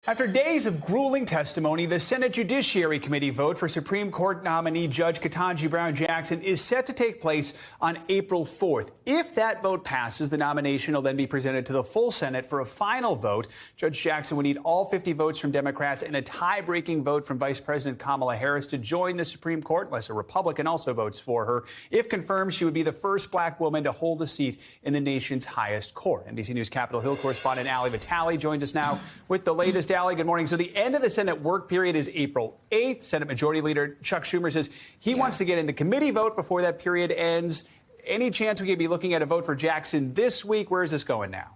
After days of grueling testimony, the Senate Judiciary Committee vote for Supreme Court nominee Judge Ketanji Brown Jackson is set to take place on April 4th. If that vote passes, the nomination will then be presented to the full Senate for a final vote. Judge Jackson would need all 50 votes from Democrats and a tie-breaking vote from Vice President Kamala Harris to join the Supreme Court, unless a Republican also votes for her. If confirmed, she would be the first black woman to hold a seat in the nation's highest court. NBC News Capitol Hill correspondent Vitali joins us now with the latest. Good morning. So the end of the Senate work period is April 8th. Senate Majority Leader Chuck Schumer says he wants to get in the committee vote before that period ends. Any chance we could be looking at a vote for Jackson this week? Where is this going now?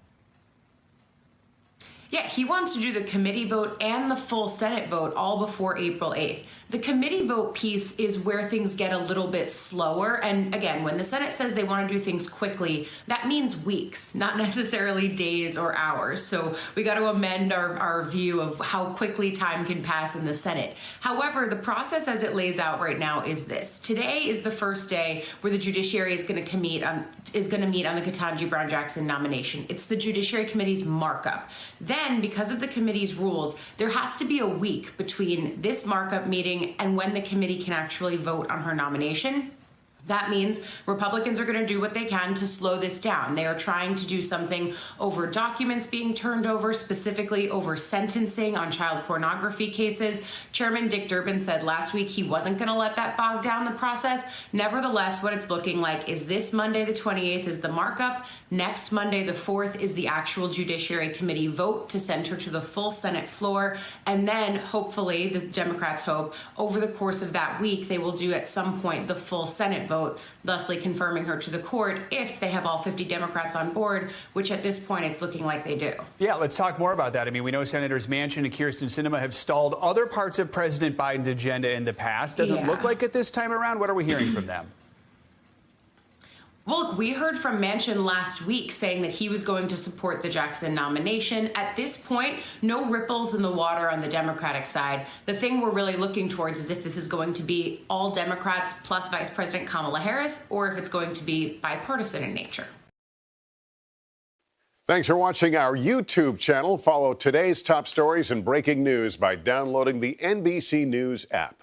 Yeah, he wants to do the committee vote and the full Senate vote all before April 8th. The committee vote piece is where things get a little bit slower. And again, when the Senate says they want to do things quickly, that means weeks, not necessarily days or hours. So we got to amend our view of how quickly time can pass in the Senate. However, the process as it lays out right now is this. Today is the first day where the judiciary is going to meet on the Ketanji Brown Jackson nomination. It's the Judiciary Committee's markup. Then, because of the committee's rules, there has to be a week between this markup meeting and when the committee can actually vote on her nomination. That means Republicans are going to do what they can to slow this down. They are trying to do something over documents being turned over, specifically over sentencing on child pornography cases. Chairman Dick Durbin said last week he wasn't going to let that bog down the process. Nevertheless, what it's looking like is this Monday, the 28th, is the markup. Next Monday, the 4th, is the actual Judiciary Committee vote to send her to the full Senate floor. And then, hopefully, the Democrats hope, over the course of that week, they will do at some point the full Senate vote, thusly confirming her to the court if they have all 50 Democrats on board, which at this point it's looking like they do. Yeah, let's talk more about that. I mean, we know Senators Manchin and Kyrsten Sinema have stalled other parts of President Biden's agenda in the past. Doesn't look like it this time around. What are we hearing from them? Well, look, we heard from Manchin last week saying that he was going to support the Jackson nomination. At this point, no ripples in the water on the Democratic side. The thing we're really looking towards is if this is going to be all Democrats plus Vice President Kamala Harris, or if it's going to be bipartisan in nature. Thanks for watching our YouTube channel. Follow today's top stories and breaking news by downloading the NBC News app.